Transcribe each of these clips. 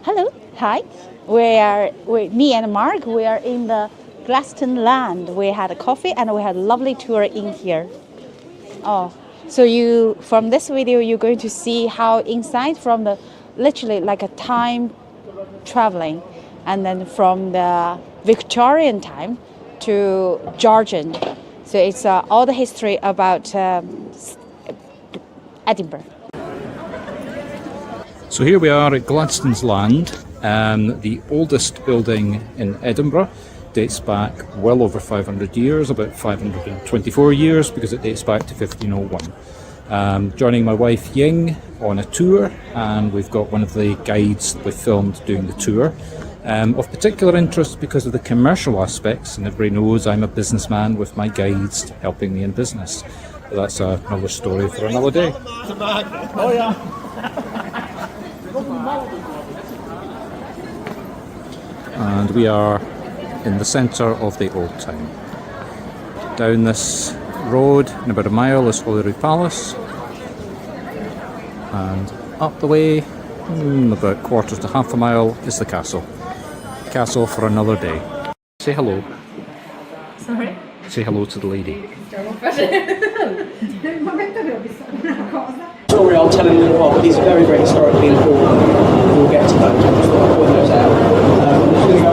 Hello, hi. Me and Mark, we are in the Gladstone land. We had a coffee and we had a lovely tour in here. Oh, so from this video, you're going to see how inside from the, literally like a time traveling, and then from the Victorian time to Georgian. So it's all the history about Edinburgh. So here we are at Gladstone's Land, the oldest building in Edinburgh. Dates back well over 500 years, about 524 years, because it dates back to 1501. Joining my wife Ying on a tour, and we've got one of the guides that we filmed doing the tour. Of particular interest because of the commercial aspects, and everybody knows I'm a businessman with my guides helping me in business. But that's another story for another day. Oh yeah. And we are in the centre of the old town. Down this road in about a mile is Holyrood Palace, and up the way about quarter to half a mile is the castle. Castle for another day. Say hello. Sorry? Say hello to the lady. Story I'll tell in a little while, but these are very, very historically important. We'll get to those. I'm just going to point those out. I'm just going to go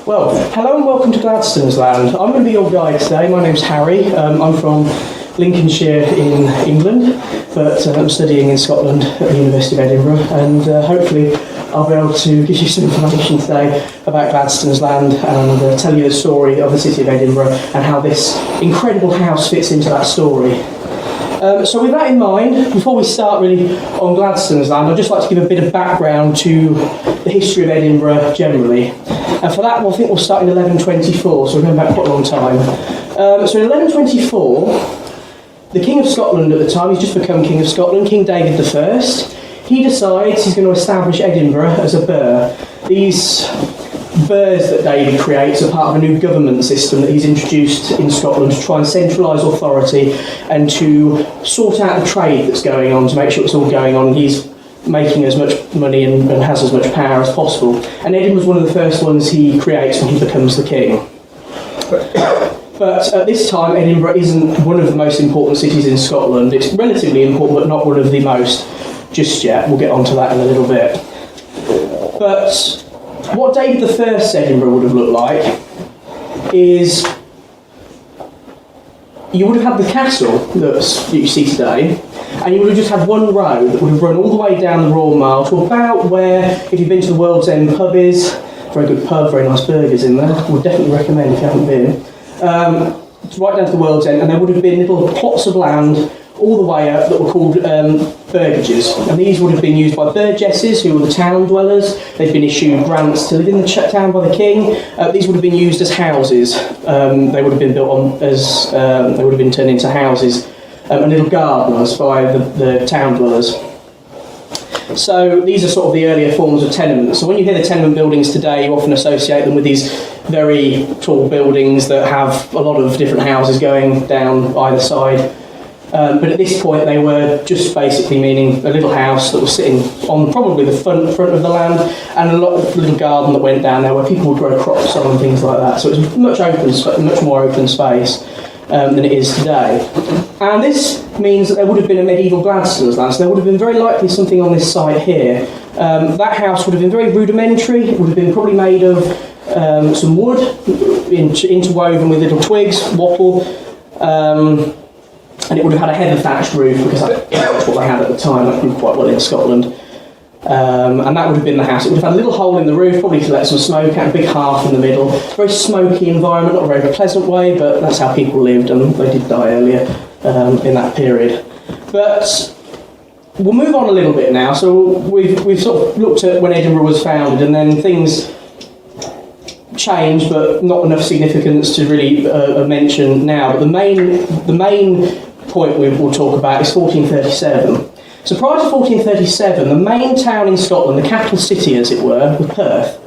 Well, hello and welcome to Gladstone's Land. I'm going to be your guide today. My name's Harry. I'm from Lincolnshire in England, but I'm studying in Scotland at the University of Edinburgh, and hopefully I'll be able to give you some information today about Gladstone's Land and tell you the story of the city of Edinburgh and how this incredible house fits into that story. So with that in mind, before we start really on Gladstone's Land, I'd just like to give a bit of background to the history of Edinburgh generally. And for that, I think we'll start in 1124, so we're going back quite a long time. So in 1124, the King of Scotland at the time, he's just become King of Scotland, King David I, he decides he's going to establish Edinburgh as a burgh. These burghs that David creates are part of a new government system that he's introduced in Scotland to try and centralise authority and to sort out the trade that's going on, to make sure it's all going on. He's making as much money and has as much power as possible. And Edinburgh's one of the first ones he creates when he becomes the king. But at this time, Edinburgh isn't one of the most important cities in Scotland. It's relatively important, but not one of the most just yet. We'll get onto that in a little bit. But what David I's Edinburgh would have looked like is you would have had the castle that you see today, and you would have just had one road that would have run all the way down the Royal Mile to about where, if you've been to the World's End pub is, very good pub, very nice burgers in there, would definitely recommend if you haven't been. It's right down to the World's End, and there would have been little plots of land all the way up that were called burgages, and these would have been used by burgesses, who were the town dwellers. They'd been issued grants to live in the town by the king. These would have been used as houses. They would have been built on as they would have been turned into houses, and little gardeners by the town dwellers. So these are sort of the earlier forms of tenement. So when you hear the tenement buildings today, you often associate them with these very tall buildings that have a lot of different houses going down either side. But at this point, they were just basically meaning a little house that was sitting on probably the front of the land, and a little garden that went down there where people would grow crops on and things like that. So it was much more open space than it is today. And this means that there would have been a medieval Gladstone's Land. So there would have been very likely something on this site here. That house would have been very rudimentary. It would have been probably made of some wood, interwoven with little twigs, wattle. And it would have had a heather thatched roof, because that's what they had at the time. That grew quite well in Scotland. And that would have been the house. It would have had a little hole in the roof, probably to let some smoke out, a big hearth in the middle. Very smoky environment, not a very pleasant way, but that's how people lived, and they did die earlier in that period. But we'll move on a little bit now. So we've sort of looked at when Edinburgh was founded, and then things changed, but not enough significance to really mention now. But the main point we will talk about is 1437. So prior to 1437, the main town in Scotland, the capital city as it were, was Perth.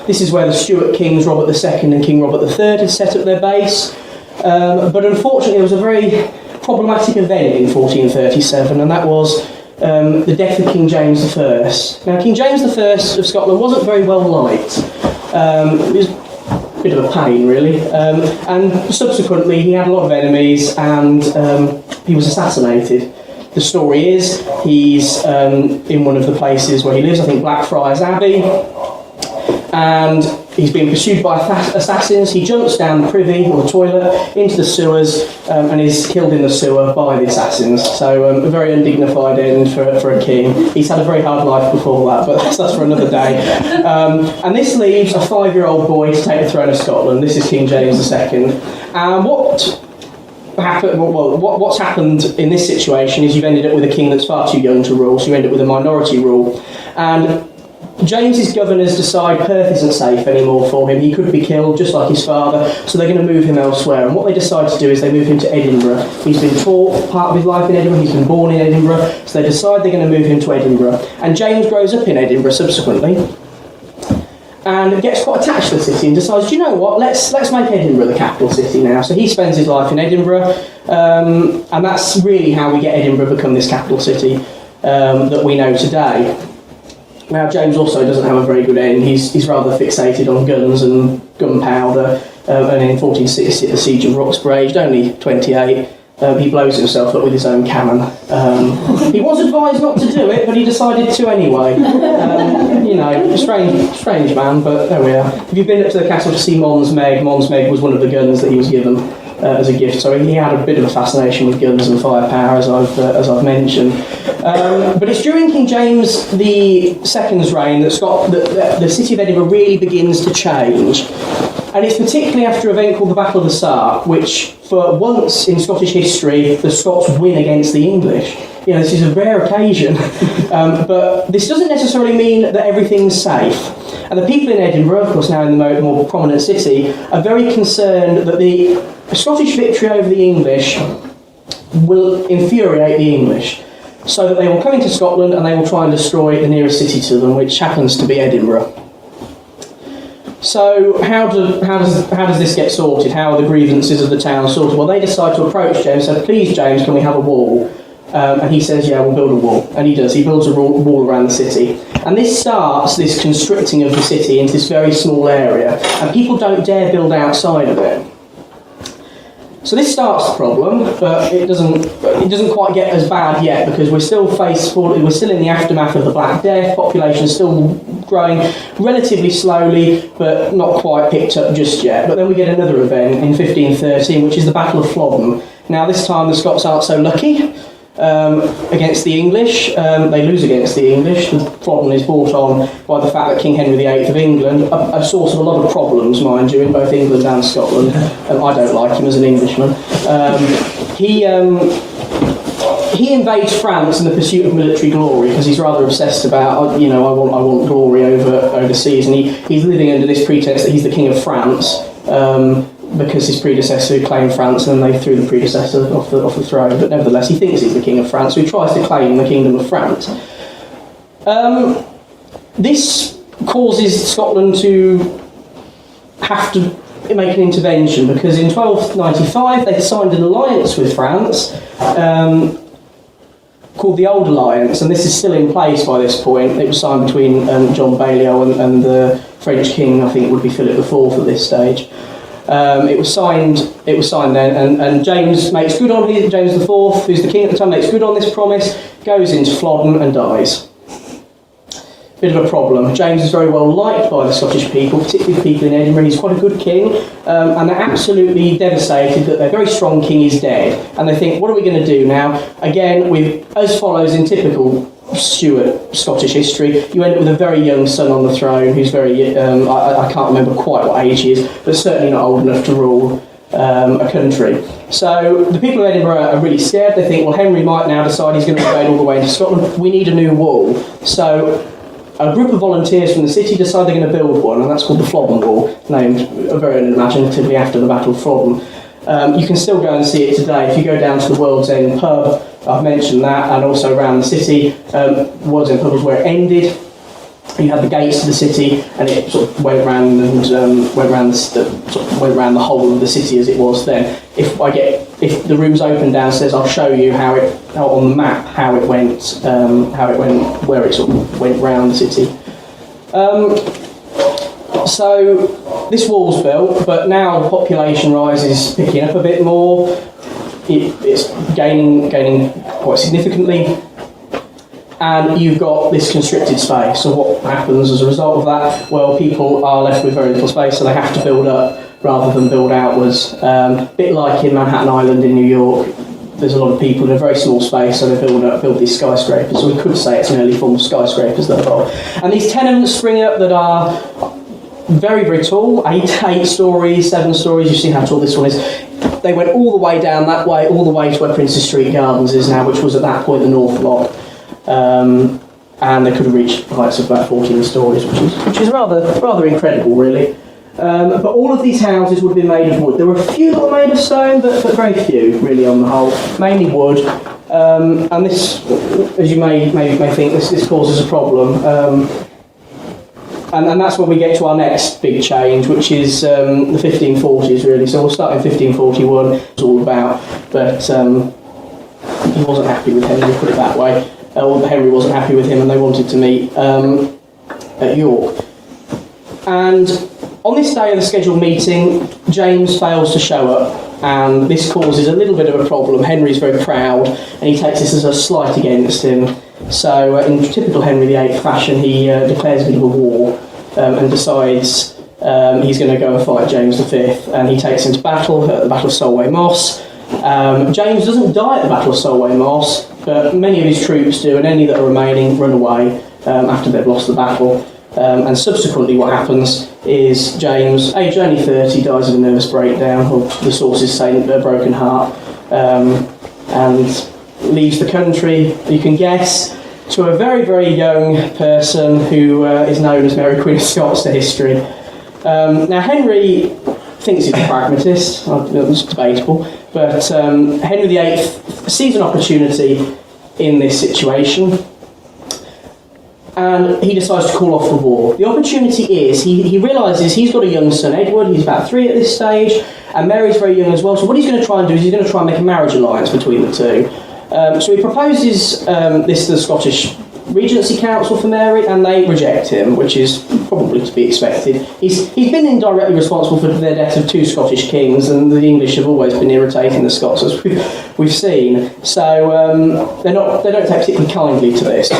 This is where the Stuart kings, Robert II and King Robert III, had set up their base. But unfortunately there was a very problematic event in 1437, and that was the death of King James I. Now, King James I of Scotland wasn't very well liked. It was a bit of a pain, really. And subsequently, he had a lot of enemies, and he was assassinated. The story is, he's in one of the places where he lives, I think Blackfriars Abbey, and he's being pursued by assassins. He jumps down the privy or the toilet into the sewers and is killed in the sewer by the assassins. So a very undignified end for a king. He's had a very hard life before that, but that's for another day. And this leaves a 5-year-old boy to take the throne of Scotland. This is King James II. And what's happened in this situation is you've ended up with a king that's far too young to rule, so you end up with a minority rule. And James's governors decide Perth isn't safe anymore for him. He could be killed just like his father, so they're going to move him elsewhere. And what they decide to do is they move him to Edinburgh. He's been taught part of his life in Edinburgh, he's been born in Edinburgh, so they decide they're going to move him to Edinburgh. And James grows up in Edinburgh subsequently, and gets quite attached to the city and decides, do you know what, let's make Edinburgh the capital city now. So he spends his life in Edinburgh, and that's really how we get Edinburgh become this capital city that we know today. Now, James also doesn't have a very good end. He's rather fixated on guns and gunpowder, and in 1460 at the Siege of Roxburgh, aged only 28, he blows himself up with his own cannon. He was advised not to do it, but he decided to anyway. Strange man, but there we are. If you've been up to the castle to see Mons Meg was one of the guns that he was given as a gift. So he had a bit of a fascination with guns and firepower, as I've mentioned. But it's during King James II's reign that the city of Edinburgh really begins to change. And it's particularly after an event called the Battle of the Sark, which, for once in Scottish history, the Scots win against the English. This is a rare occasion, but this doesn't necessarily mean that everything's safe. And the people in Edinburgh, of course now in the more prominent city, are very concerned that the Scottish victory over the English will infuriate the English, so that they will come into Scotland and they will try and destroy the nearest city to them, which happens to be Edinburgh. So how does this get sorted? How are the grievances of the town sorted? Well, they decide to approach James and say, please, James, can we have a wall? And he says, yeah, we'll build a wall. And he does. He builds a wall around the city. And this starts this constricting of the city into this very small area. And people don't dare build outside of it. So this starts the problem, but it doesn't quite get as bad yet, because we're still in the aftermath of the Black Death. Population is still growing relatively slowly, but not quite picked up just yet. But then we get another event in 1513, which is the Battle of Flodden. Now this time the Scots aren't so lucky against the English. They lose against the English. Flodden is brought on by the fact that King Henry VIII of England, a source of a lot of problems, mind you, in both England and Scotland. I don't like him as an Englishman. He invades France in the pursuit of military glory, because he's rather obsessed about, I want glory overseas, and he's living under this pretense that he's the King of France, because his predecessor claimed France and then they threw the predecessor off the throne. But nevertheless, he thinks he's the King of France, so he tries to claim the Kingdom of France. This causes Scotland to have to make an intervention, because in 1295 they signed an alliance with France called the Old Alliance, and this is still in place by this point. It was signed between John Balliol and the French king, I think it would be Philip IV at this stage. It was signed then, and James makes good on James IV, who's the king at the time, makes good on this promise, goes into Flodden and dies. Bit of a problem. James is very well liked by the Scottish people, particularly the people in Edinburgh. He's quite a good king, and they're absolutely devastated that their very strong king is dead. And they think, what are we going to do now? Again, as follows in typical Stuart Scottish history, you end up with a very young son on the throne who's very, I can't remember quite what age he is, but certainly not old enough to rule. a country. So the people of Edinburgh are really scared. They think, well, Henry might now decide he's going to invade all the way into Scotland. We need a new wall. So a group of volunteers from the city decide they're going to build one, and that's called the Flodden Wall, named very unimaginatively after the Battle of Flodden. You can still go and see it today. If you go down to the World's End pub, I've mentioned that, and also around the city, World's End pub was where it ended. You had the gates to the city, and it sort of went round and went round the whole of the city as it was then. If the room's open downstairs, I'll show you how on the map it went, where it sort of went round the city. So this wall's built, but now the population rise is picking up a bit more. It's gaining quite significantly. And you've got this constricted space. So what happens as a result of that? Well, people are left with very little space, so they have to build up rather than build outwards. A bit like in Manhattan Island in New York, there's a lot of people in a very small space, so they build these skyscrapers. So we could say it's an early form of skyscrapers that evolved. And these tenements spring up that are very, very tall, 8 stories, 7 stories. You see how tall this one is. They went all the way down that way, all the way to where Princes Street Gardens is now, which was at that point the North Block. And they could have reached heights of about 14 stories, which is rather incredible, really. But all of these houses would have been made of wood. There were a few that were made of stone, but very few, really, on the whole. Mainly wood. And this, as you may think, this causes a problem. And that's when we get to our next big change, which is the 1540s, really. So we'll start in 1541. It's all about, but he wasn't happy with Henry, put it that way. Henry wasn't happy with him, and they wanted to meet at York. And on this day of the scheduled meeting, James fails to show up, and this causes a little bit of a problem. Henry's very proud, and he takes this as a slight against him. So in typical Henry VIII fashion, he declares a bit of a war and decides he's going to go and fight James V, and he takes him to battle at the Battle of Solway Moss. James doesn't die at the Battle of Solway Moss, but many of his troops do, and any that are remaining run away after they've lost the battle. And subsequently what happens is James, aged only 30, dies of a nervous breakdown, or the sources say a broken heart, and leaves the country, you can guess, to a very, very young person who is known as Mary Queen of Scots to history. Now Henry thinks he's a pragmatist, it's debatable, but Henry VIII sees an opportunity in this situation, and he decides to call off the war. The opportunity is, he realises he's got a young son, Edward, he's about 3 at this stage, and Mary's very young as well, so what he's going to try and do is he's going to try and make a marriage alliance between the two. So he proposes this to the Scottish Regency Council for Mary, and they reject him, which is probably to be expected. He's been indirectly responsible for the death of 2 Scottish kings, and the English have always been irritating the Scots, as we've seen. So they don't take particularly kindly to this.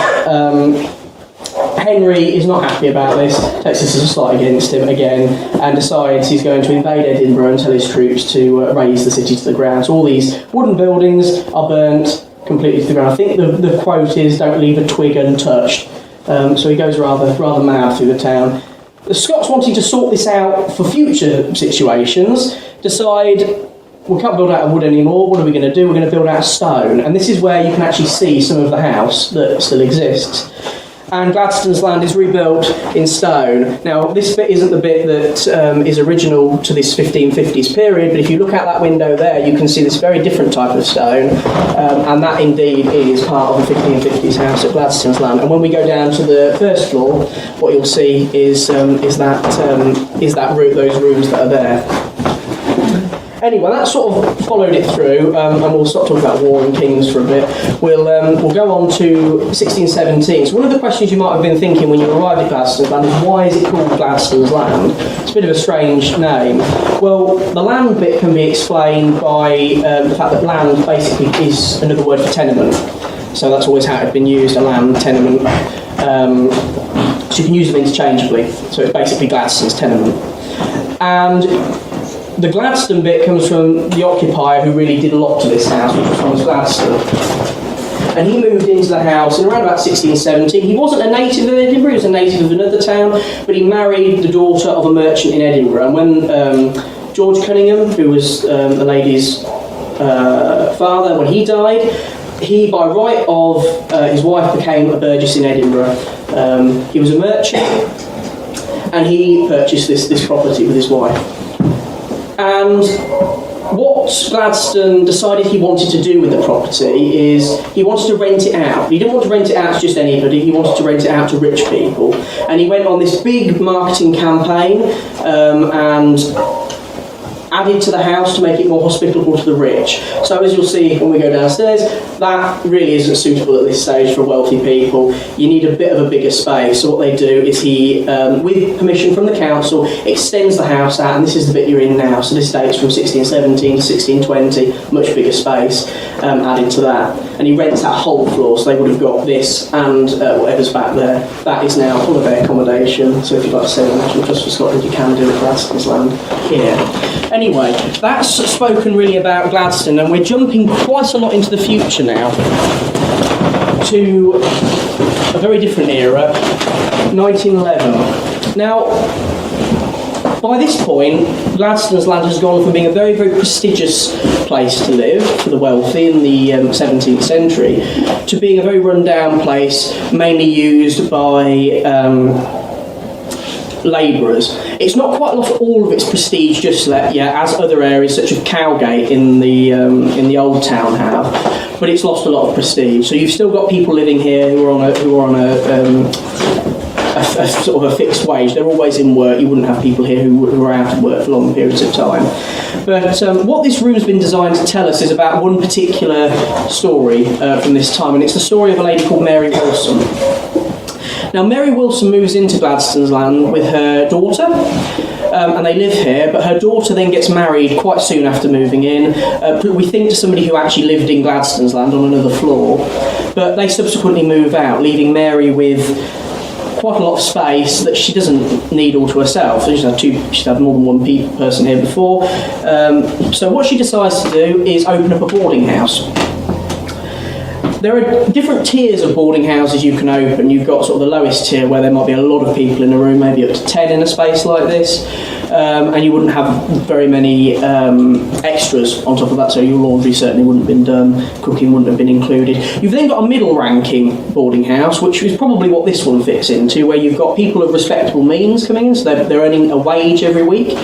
Henry is not happy about this, takes this as a slight against him again, and decides he's going to invade Edinburgh and tell his troops to raze the city to the ground. So all these wooden buildings are burnt completely to the ground. I think the quote is, "Don't leave a twig untouched." So he goes rather mad through the town. The Scots, wanting to sort this out for future situations, decide, we can't build out of wood anymore, what are we going to do? We're going to build out of stone. And this is where you can actually see some of the house that still exists. And Gladstone's land is rebuilt in stone. Now, this bit isn't the bit that is original to this 1550s period, but if you look out that window there, you can see this very different type of stone, and that indeed is part of the 1550s house at Gladstone's land. And when we go down to the first floor, what you'll see is that room, those rooms that are there. Anyway, that sort of followed it through, and we'll stop talking about war and kings for a bit. We'll go on to 1617. So one of the questions you might have been thinking when you arrived at Gladstone's land is, why is it called Gladstone's land? It's a bit of a strange name. Well, the land bit can be explained by the fact that land basically is another word for tenement. So that's always how it had been used, a land, tenement. So you can use them interchangeably. So it's basically Gladstone's tenement. And the Gladstone bit comes from the occupier who really did a lot to this house, which was Thomas Gladstone. And he moved into the house in around about 1617. He wasn't a native of Edinburgh, he was a native of another town, but he married the daughter of a merchant in Edinburgh. And when George Cunningham, who was the lady's father when he died, he, by right of his wife, became a burgess in Edinburgh. He was a merchant, and he purchased this property with his wife. And what Gladstone decided he wanted to do with the property is he wanted to rent it out. He didn't want to rent it out to just anybody, he wanted to rent it out to rich people. And he went on this big marketing campaign and added to the house to make it more hospitable to the rich. So as you'll see when we go downstairs, that really isn't suitable at this stage for wealthy people. You need a bit of a bigger space. So what they do is he, with permission from the council, extends the house out, and this is the bit you're in now. So this dates from 1617 to 1620, much bigger space added to that. And he rents that whole floor, so they would have got this and whatever's back there. That is now holiday accommodation. So if you'd like to stay on National Trust for Scotland, you can do it. Gladstone's land here. Anyway, that's spoken really about Gladstone, and we're jumping quite a lot into the future now to a very different era, 1911. Now, by this point, Gladstone's land has gone from being a very, very prestigious place to live for the wealthy in the 17th century to being a very run-down place, mainly used by labourers. It's not quite lost all of its prestige just yet, as other areas such as Cowgate in the old town have, but it's lost a lot of prestige. So you've still got people living here who are on a sort of a fixed wage. They're always in work. You wouldn't have people here who are out of work for long periods of time. But what this room's been designed to tell us is about one particular story from this time, and it's the story of a lady called Mary Wilson. Now, Mary Wilson moves into Gladstone's land with her daughter, and they live here, but her daughter then gets married quite soon after moving in. We think to somebody who actually lived in Gladstone's land on another floor, but they subsequently move out, leaving Mary with quite a lot of space that she doesn't need all to herself. So she's had more than one person here before. So what she decides to do is open up a boarding house. There are different tiers of boarding houses you can open. You've got sort of the lowest tier where there might be a lot of people in a room, maybe up to 10 in a space like this, and you wouldn't have very many extras on top of that, so your laundry certainly wouldn't have been done, cooking wouldn't have been included. You've then got a middle ranking boarding house, which is probably what this one fits into, where you've got people of respectable means coming in, so they're earning a wage every week,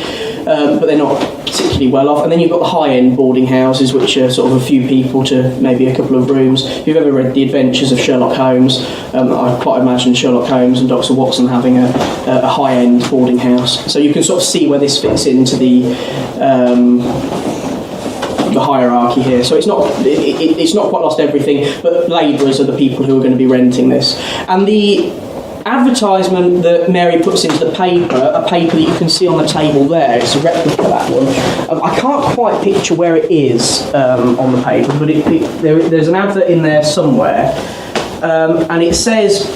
but they're not particularly well off. And then you've got the high-end boarding houses, which are sort of a few people to maybe a couple of rooms. If you've ever read The Adventures of Sherlock Holmes, I quite imagine Sherlock Holmes and Dr. Watson having a high-end boarding house. So you can sort of see where this fits into the hierarchy here. So it's not quite lost everything, but labourers are the people who are going to be renting this. And the advertisement that Mary puts into the paper, a paper that you can see on the table there, it's a replica of that one. I can't quite picture where it is on the paper, but there's an advert in there somewhere, and it says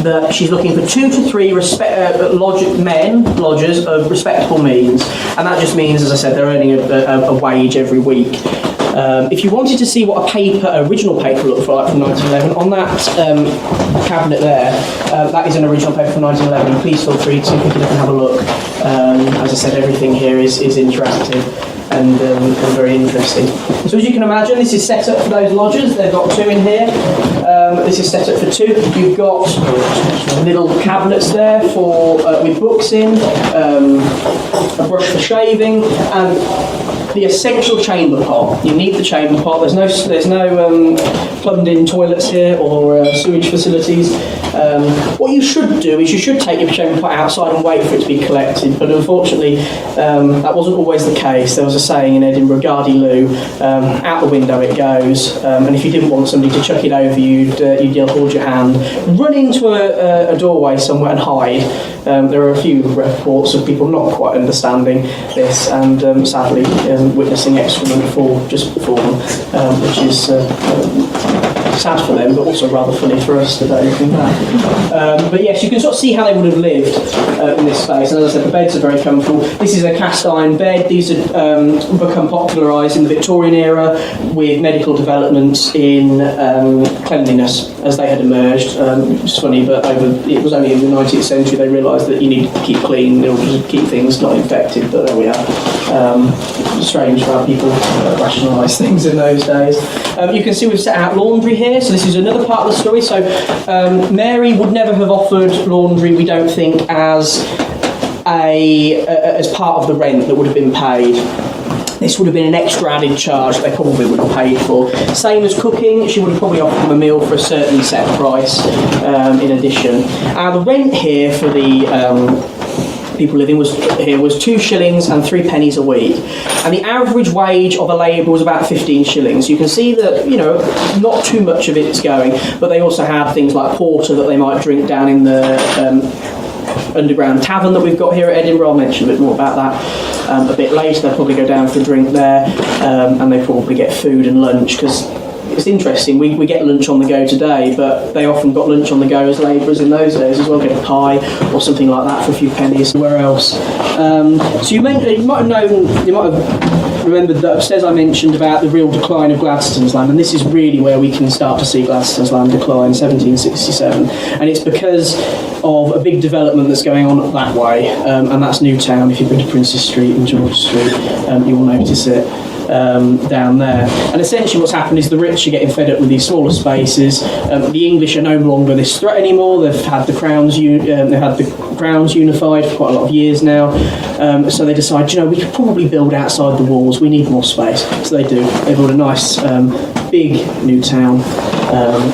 that she's looking for 2 to 3 lodgers of respectable means, and that just means, as I said, they're earning a wage every week. If you wanted to see what original paper looked like from 1911, on that cabinet there, that is an original paper from 1911. Please feel free to pick it up and have a look. As I said, everything here is interactive and very interesting. So as you can imagine, this is set up for those lodgers. They've got 2 in here. This is set up for 2. You've got little cabinets there with books in, a brush for shaving, and the essential chamber pot. You need the chamber pot. There's no plumbed-in toilets here or sewage facilities. What you should do is you should take your chamber pot outside and wait for it to be collected. But unfortunately, that wasn't always the case. There was a saying in Edinburgh, "Gardy loo," out the window it goes. And if you didn't want somebody to chuck it over, you'd hold your hand, run into a doorway somewhere and hide. There are a few reports of people not quite understanding this and sadly witnessing excrement fall just before them, which is sad for them, but also rather funny for us today, looking back. But yes, you can sort of see how they would have lived in this space. And as I said, the beds are very comfortable. This is a cast iron bed. These have become popularised in the Victorian era with medical developments in cleanliness as they had emerged. It's funny, but it was only in the 19th century they realised that you need to keep clean in order to keep things not infected, but there we are. Strange how people rationalise things in those days. You can see we've set out laundry here, so this is another part of the story. So Mary would never have offered laundry, we don't think, as part of the rent that would have been paid. This would have been an extra added charge they probably would have paid for. Same as cooking, she would have probably offered them a meal for a certain set price in addition. The rent here for the people living here was 2 shillings and 3 pennies a week, and the average wage of a labourer was about 15 shillings. You can see that, you know, not too much of it's going, but they also had things like porter that they might drink down in the underground tavern that we've got here at Edinburgh. I'll mention a bit more about that a bit later. They'll probably go down for a drink there, and they probably get food and lunch, because it's interesting, we get lunch on the go today, but they often got lunch on the go as labourers in those days as well, get a pie or something like that for a few pennies. Where else? So you might have remembered that upstairs I mentioned about the real decline of Gladstone's land, and this is really where we can start to see Gladstone's land decline, 1767, and it's because of a big development that's going on that way, and that's Newtown. If you've been to Princes Street and George Street, you will notice it. Down there, and essentially what's happened is the rich are getting fed up with these smaller spaces. The English are no longer this threat anymore. They've had the crowns unified for quite a lot of years now, so they decide, you know, we could probably build outside the walls. We need more space, so they do. They build a nice big new town,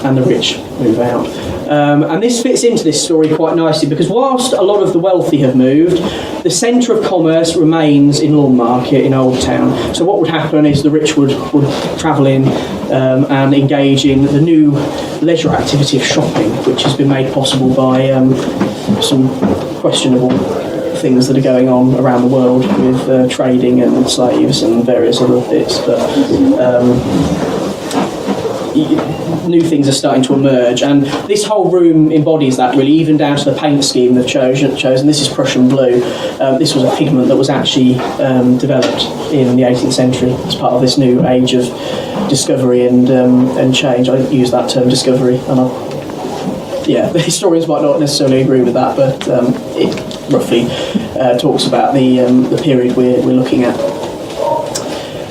and the rich move out. And this fits into this story quite nicely, because whilst a lot of the wealthy have moved, the centre of commerce remains in Lawnmarket in Old Town. So what would happen is the rich would travel in and engage in the new leisure activity of shopping, which has been made possible by some questionable things that are going on around the world with trading and slaves and various other bits. But new things are starting to emerge, and this whole room embodies that, really, even down to the paint scheme they've chosen. This is Prussian blue. This was a pigment that was actually developed in the 18th century as part of this new age of discovery and change. I use that term, discovery, and the historians might not necessarily agree with that, but it roughly talks about the period we're looking at.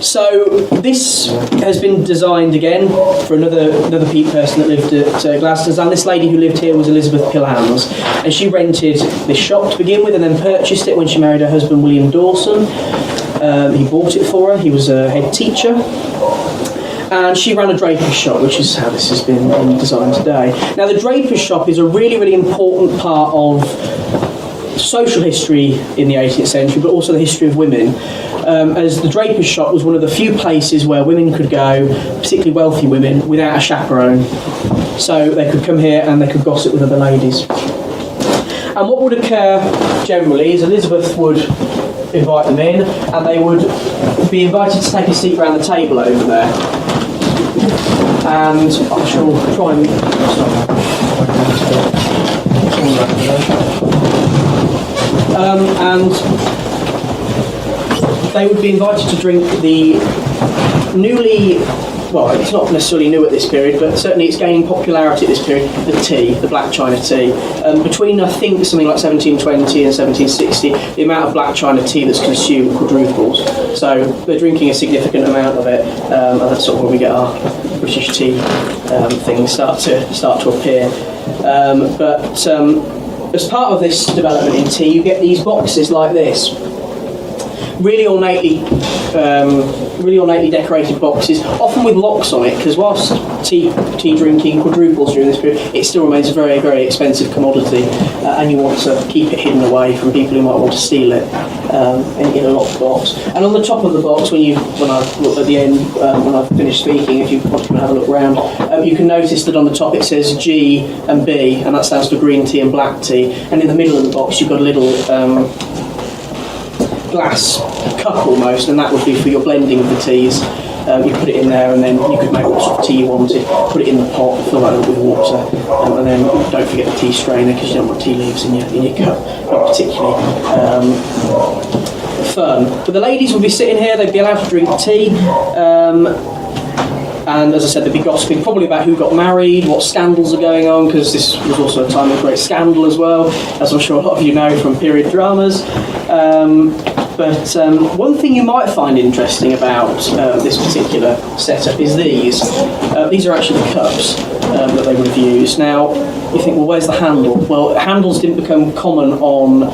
So this has been designed again for another person that lived at Gladstone's, and this lady who lived here was Elizabeth Pillans, and she rented this shop to begin with and then purchased it when she married her husband William Dawson. He bought it for her. He was a head teacher, and she ran a draper's shop, which is how this has been designed today. Now the draper's shop is a really, really important part of social history in the 18th century, but also the history of women. As the draper's shop was one of the few places where women could go, particularly wealthy women, without a chaperone. So they could come here and they could gossip with other ladies. And what would occur generally is Elizabeth would invite them in, and they would be invited to take a seat around the table over there. And I shall try and and they would be invited to drink the newly, well, it's not necessarily new at this period, but certainly it's gaining popularity at this period, the tea, the black china tea. Between, I think, something like 1720 and 1760, the amount of black china tea that's consumed quadruples. So they're drinking a significant amount of it, and that's sort of where we get our British tea things start to appear. But as part of this development in tea, you get these boxes like this. Really ornately decorated boxes, often with locks on it, because whilst tea drinking quadruples during this period, it still remains a very, very expensive commodity, and you want to keep it hidden away from people who might want to steal it in a locked box. And on the top of the box, when I look at the end, when I've finished speaking, if you want to come and have a look around, you can notice that on the top it says G and B, and that stands for green tea and black tea. And in the middle of the box, you've got a little glass cup almost, and that would be for your blending of the teas. You put it in there, and then you could make what sort of tea you wanted, put it in the pot, fill that up with water, and then don't forget the tea strainer, because you don't want tea leaves in your cup, not particularly firm. But the ladies would be sitting here, they'd be allowed to drink tea, and as I said, they'd be gossiping probably about who got married, what scandals are going on, because this was also a time of great scandal as well, as I'm sure a lot of you know from period dramas. But one thing you might find interesting about this particular setup is these. These are actually the cups that they would have used. Now, you think, well, where's the handle? Well, handles didn't become common on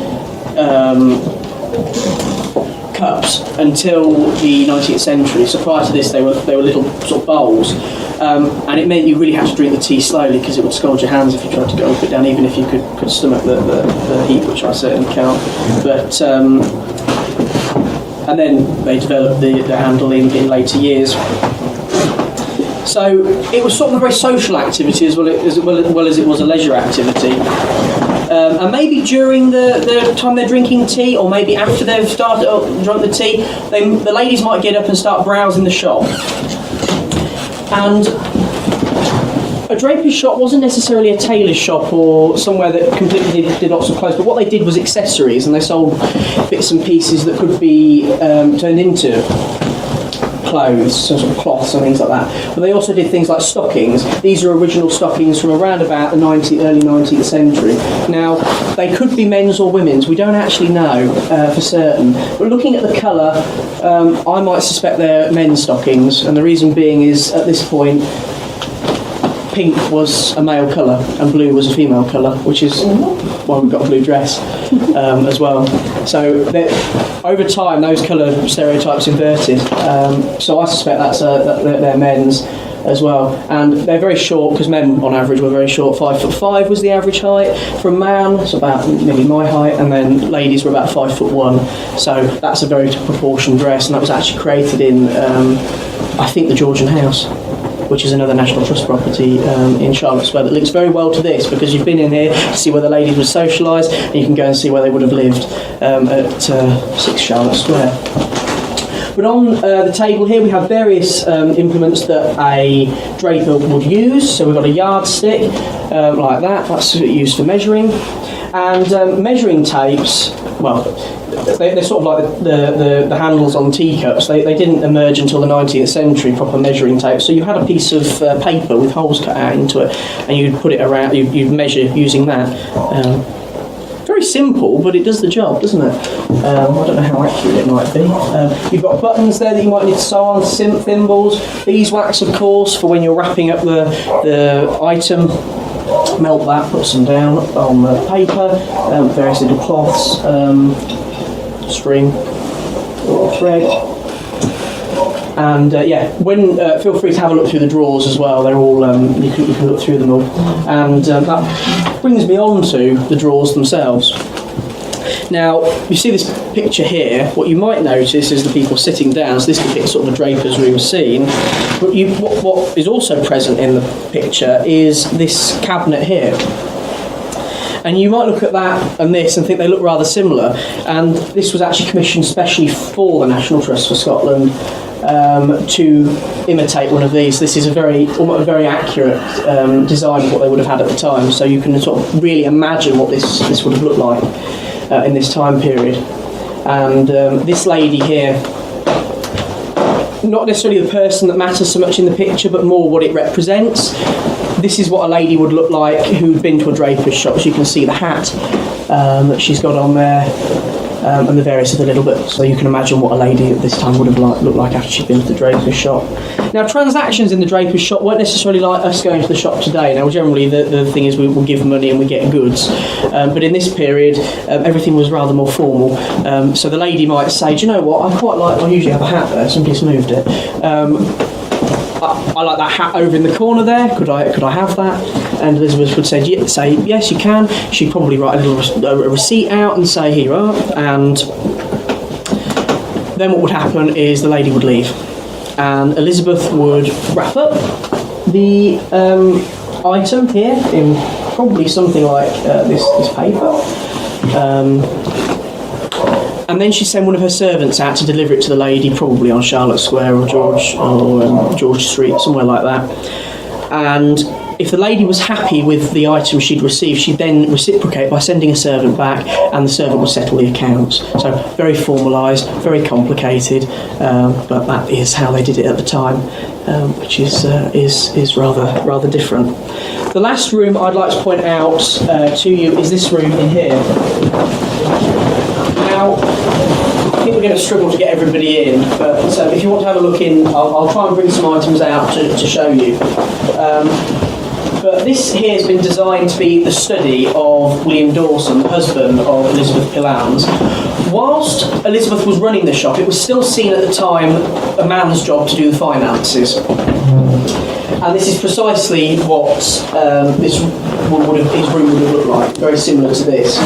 cups until the 19th century. So prior to this, they were little sort of bowls, and it meant you really had to drink the tea slowly, because it would scald your hands if you tried to go and put it down, even if you could stomach the heat, which I certainly can't. But and then they developed the handle in later years. So it was sort of a very social activity as well as it was a leisure activity. And maybe during the time they're drinking tea, or maybe after they've started drunk the tea, the ladies might get up and start browsing the shop. And a draper's shop wasn't necessarily a tailor's shop or somewhere that completely did lots of clothes, but what they did was accessories, and they sold bits and pieces that could be turned into clothes, so sort of cloths and things like that. But they also did things like stockings. These are original stockings from around about the early 19th century. Now, they could be men's or women's. We don't actually know for certain. But looking at the colour, I might suspect they're men's stockings. And the reason being is, at this point, pink was a male colour and blue was a female colour, which is why we've got a blue dress as well. So over time, those colour stereotypes inverted. So I suspect that they're men's as well. And they're very short, because men on average were very short. 5'5" was the average height for a man, so about nearly my height, and then ladies were about 5'1". So that's a very proportioned dress, and that was actually created in, I think, the Georgian House, which is another National Trust property in Charlotte Square, that links very well to this, because you've been in here to see where the ladies would socialise, and you can go and see where they would have lived at 6 Charlotte Square. But on the table here we have various implements that a draper would use. So we've got a yardstick like that, that's used for measuring. And measuring tapes, well, they're sort of like the handles on teacups. They didn't emerge until the 19th century, proper measuring tapes. So you had a piece of paper with holes cut out into it, and you'd put it around, you'd measure using that. Very simple, but it does the job, doesn't it? I don't know how accurate it might be. You've got buttons there that you might need to sew on, thimbles, beeswax, of course, for when you're wrapping up the item. Melt that, put some down on the paper, various little cloths, string or thread. And feel free to have a look through the drawers as well. They're all you can look through them all. And that brings me on to the drawers themselves. Now, you see this picture here. What you might notice is the people sitting down. So this depicts sort of a draper's room scene. But what is also present in the picture is this cabinet here. And you might look at that and this and think they look rather similar. And this was actually commissioned specially for the National Trust for Scotland to imitate one of these. This is a very accurate design of what they would have had at the time. So you can sort of really imagine what this would have looked like in this time period. And this lady here, not necessarily the person that matters so much in the picture, but more what it represents. This is what a lady would look like who'd been to a draper's shop. So you can see the hat that she's got on there, and the various other little bits. So you can imagine what a lady at this time would have looked like after she'd been to the draper's shop. Now, transactions in the draper's shop weren't necessarily like us going to the shop today. Now, generally the thing is we will give money and we get goods. But in this period, everything was rather more formal. So the lady might say, do you know what, I usually have a hat there, somebody's moved it. I like that hat over in the corner there. Could I have that? And Elizabeth would say yes, you can. She'd probably write a receipt out and say, here you are. And then what would happen is the lady would leave, and Elizabeth would wrap up the item here in probably something like this paper. And then she'd send one of her servants out to deliver it to the lady, probably on Charlotte Square or George Street, somewhere like that. And if the lady was happy with the item she'd received, she'd then reciprocate by sending a servant back, and the servant would settle the accounts. So very formalised, very complicated, but that is how they did it at the time, which is rather different. The last room I'd like to point out to you is this room in here. Now, I think we're going to struggle to get everybody in, but if you want to have a look in, I'll try and bring some items out to show you. But this here has been designed to be the study of William Dawson, the husband of Elizabeth Pillans. Whilst Elizabeth was running the shop, it was still seen at the time a man's job to do the finances. And this is precisely what his room would have looked like, very similar to this.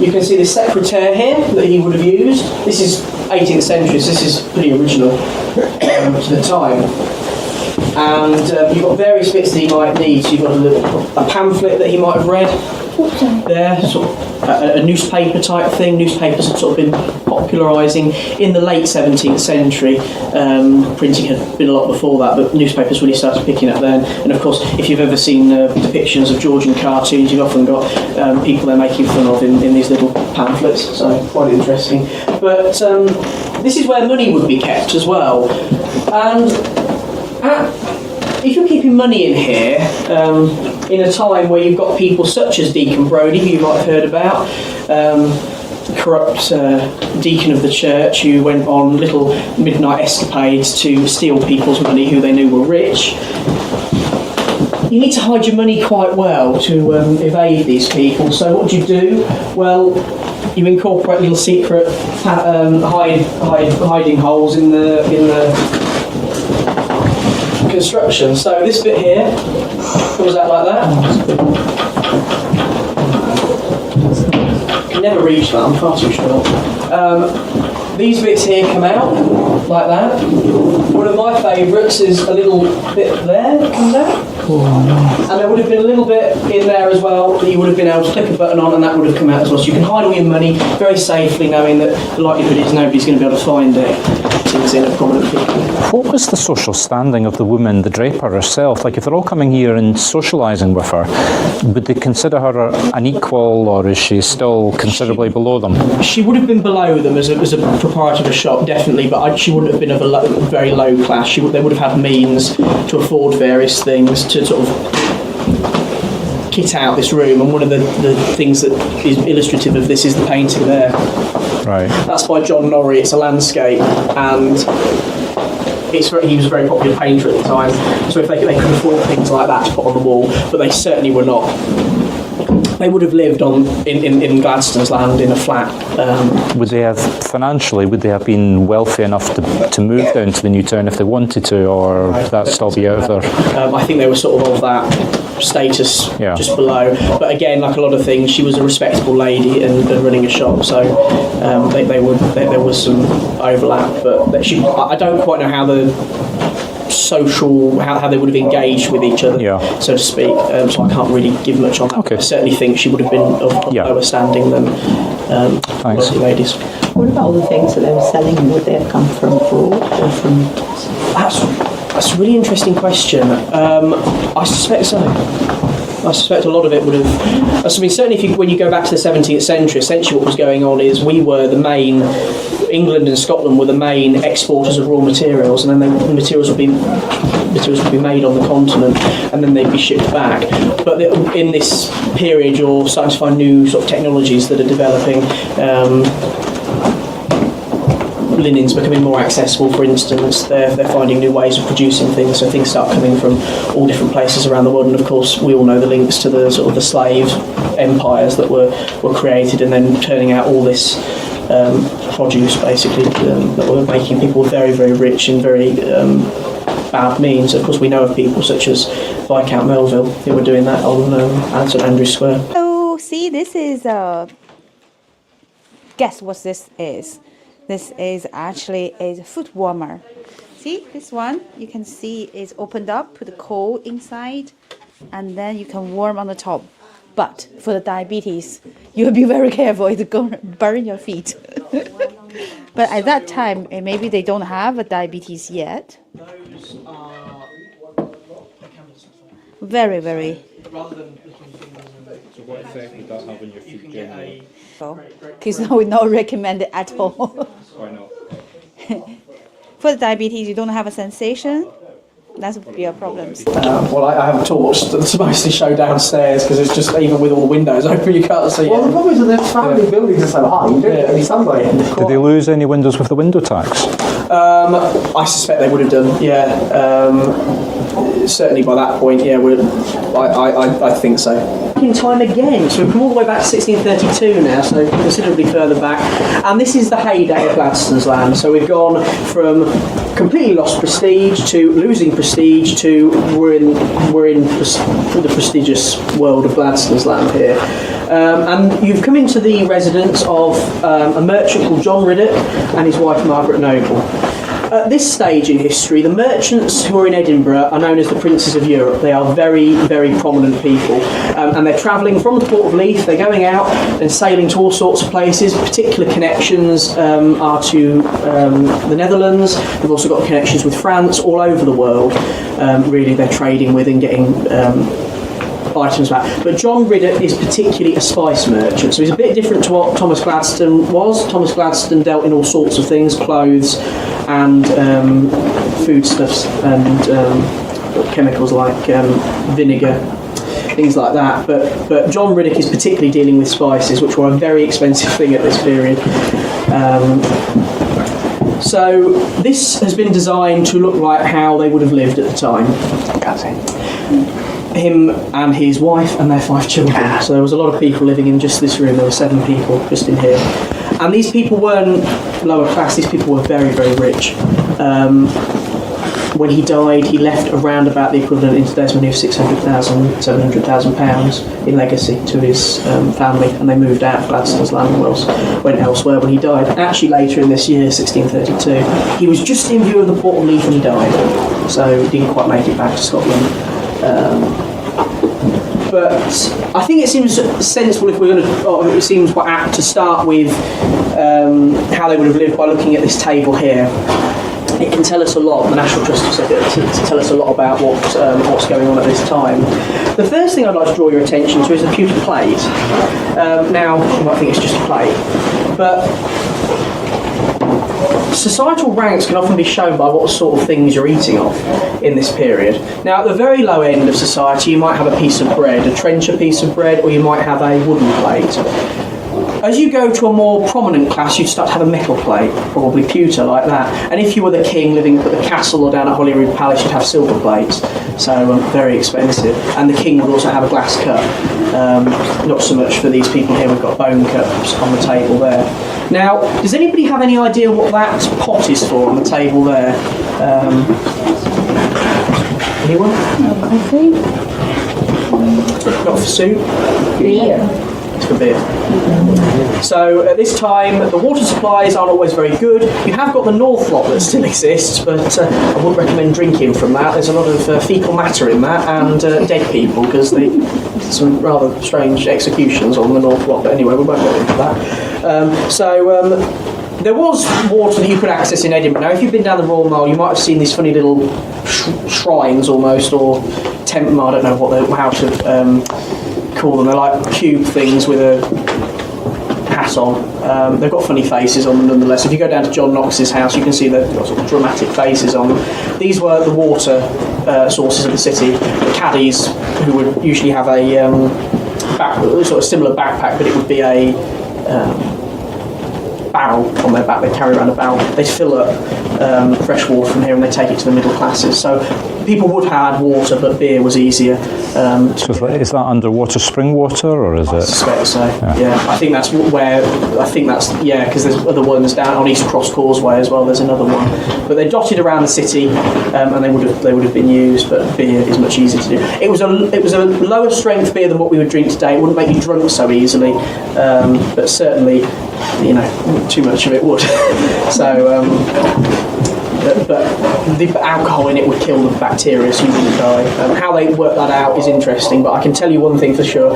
You can see the secretaire here that he would have used. This is 18th century, so this is pretty original to the time. And you've got various bits that he might need. So you've got a pamphlet that he might have read there, sort of a newspaper type thing. Newspapers had sort of been popularising in the late 17th century. Printing had been a lot before that, but newspapers really started picking up then. And of course, if you've ever seen depictions of Georgian cartoons, you've often got people they're making fun of in these little pamphlets, so quite interesting. But this is where money would be kept as well. And if you're keeping money in here, in a time where you've got people such as Deacon Brodie, who you might have heard about, corrupt deacon of the church who went on little midnight escapades to steal people's money who they knew were rich, you need to hide your money quite well to evade these people. So what do you do? Well, you incorporate little secret hiding holes in the construction. So this bit here comes out like that. Can never reach that, I'm far too short. These bits here come out like that. One of my favourites is a little bit there that comes out. And there would have been a little bit in there as well that you would have been able to click a button on, and that would have come out as well. So you can hide all your money very safely, knowing that the likelihood is nobody's going to be able to find it. It's in a prominent people. What was the social standing of the woman, the draper herself? Like, if they're all coming here and socialising with her, would they consider her an equal, or is she still considerably below them? She would have been below them as a proprietor of a shop, definitely, but she wouldn't have been of a very low class. They would have had means to afford various things to sort of kit out this room, and one of the things that is illustrative of this is the painting there. Right. That's by John Norrie. It's a landscape, and he was a very popular painter at the time. So if they could afford things like that to put on the wall, but they certainly were not. They would have lived in Gladstone's land in a flat. Would they have been wealthy enough to move down to the new town if they wanted to, or would that still be out of their? I think they were sort of that status just below. But again, like a lot of things, she was a respectable lady and running a shop, so there was some overlap. But I don't quite know how the social, how they would have engaged with each other, so to speak. So I can't really give much on that. Okay. I certainly think she would have been of lower standing than Thanks. the ladies. What about all the things that they were selling? Would they have come from abroad or from? That's a really interesting question. I suspect so. I suspect a lot of it would have. I mean, certainly, when you go back to the 17th century, essentially what was going on is England and Scotland were the main exporters of raw materials, and then the materials would be made on the continent, and then they'd be shipped back. But in this period, you're starting to find new sort of technologies that are developing. Linen's becoming more accessible, for instance. They're finding new ways of producing things, so things start coming from all different places around the world. And of course, we all know the links to the sort of the slave empires that were created, and then turning out all this produce, basically, that were making people very, very rich and very bad means. Of course, we know of people such as Viscount Melville who were doing that on St Andrews Square. So, see, this is guess what this is. This is actually a foot warmer. See, this one, you can see is opened up, put the coal inside, and then you can warm on the top. But for the diabetes, you'll be very careful. It's going to burn your feet. But at that time, maybe they don't have a diabetes yet. Those are Very, very. rather than looking fingers and So what effect would that have on your you feet can get generally? Because we not recommend it at all. Why not? For the diabetes, you don't have a sensation. That would be a problem. well, I have torch that's mostly show downstairs because it's just, even with all the windows open, you can't see Well, the it. problem is that the family buildings are so high, you don't get any sunlight in the Did they lose any windows with the window tax? I suspect they would have done, yeah. Certainly by that point, yeah, I think so. In time again, so we've come all the way back to 1632 now, so considerably further back. And this is the heyday of Gladstone's land. So we've gone from completely lost prestige to losing prestige to we're in the prestigious world of Gladstone's land here. And you've come into the residence of a merchant called John Riddoch and his wife Margaret Noble. At this stage in history, the merchants who are in Edinburgh are known as the princes of Europe. They are very, very prominent people. And they're travelling from the port of Leith, they're going out and sailing to all sorts of places. Particular connections are to the Netherlands. They've also got connections with France, all over the world. Really, they're trading with and getting items back. But John Riddoch is particularly a spice merchant, so he's a bit different to what Thomas Gladstone was. Thomas Gladstone dealt in all sorts of things, clothes and foodstuffs and chemicals like vinegar, things like that. But John Riddoch is particularly dealing with spices, which were a very expensive thing at this period. So this has been designed to look like how they would have lived at the time. Him and his wife and their 5 children. So there was a lot of people living in just this room. There were 7 people just in here. And these people weren't lower class, these people were very, very rich. When he died, he left around about the equivalent in today's money of £600,000, £700,000 in legacy to his family, and they moved out of Gladstone's land and went elsewhere when he died. Actually, later in this year, 1632, he was just in view of the port of Leith when he died, so he didn't quite make it back to Scotland. But I think it seems sensible if we're going to, or it seems quite apt to start with how they would have lived by looking at this table here. It can tell us a lot. The National Trust have said to tell us a lot about what's going on at this time. The first thing I'd like to draw your attention to is the pewter plate. Now, you might think it's just a plate, but societal ranks can often be shown by what sort of things you're eating off in this period. Now, at the very low end of society, you might have a piece of bread, a trencher piece of bread, or you might have a wooden plate. As you go to a more prominent class, you'd start to have a metal plate, probably pewter like that. And if you were the king living at the castle or down at Holyrood Palace, you'd have silver plates, so very expensive. And the king would also have a glass cup. Not so much for these people here, we've got bone cups on the table there. Now, does anybody have any idea what that pot is for on the table there? Anyone? I think Not for soup? beer. It's for beer. So at this time, the water supplies aren't always very good. You have got the North Lock that still exists, but I wouldn't recommend drinking from that. There's a lot of fecal matter in that, and dead people, because some rather strange executions on the North Lock. But anyway, we won't go into that. There was water that you could access in Edinburgh. Now, if you've been down the Royal Mile, you might have seen these funny little shrines almost, or tenement, I don't know how to call them. They're like cube things with a hat on. They've got funny faces on them nonetheless. If you go down to John Knox's house, you can see they've got sort of dramatic faces on them. These were the water sources of the city. The caddies, who would usually have a sort of similar backpack, but it would be a barrel on their back. They carry around a barrel. They fill up fresh water from here and they take it to the middle classes. So people would have had water, but beer was easier. So is that underwater spring water, or is I it? suspect so. Yeah, I think that's because there's other ones down on East Cross Causeway as well. There's another one, but they're dotted around the city, and they would have been used. But beer is much easier to do. It was a lower strength beer than what we would drink today. It wouldn't make you drunk so easily, but certainly, too much of it would. So but the alcohol in it would kill the bacteria, so you wouldn't die. How they work that out is interesting, but I can tell you one thing for sure.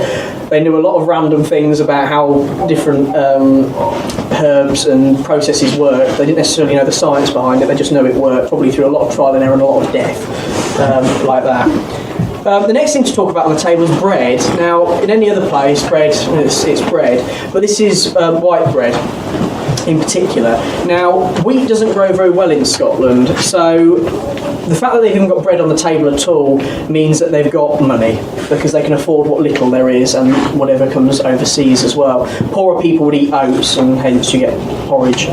They knew a lot of random things about how different herbs and processes work. They didn't necessarily know the science behind it, they just know it worked, probably through a lot of trial and error and a lot of death, like that. The next thing to talk about on the table is bread. Now, in any other place, bread, it's bread, but this is white bread in particular. Now, wheat doesn't grow very well in Scotland, so the fact that they've even got bread on the table at all means that they've got money, because they can afford what little there is and whatever comes overseas as well. Poorer people would eat oats, and hence you get porridge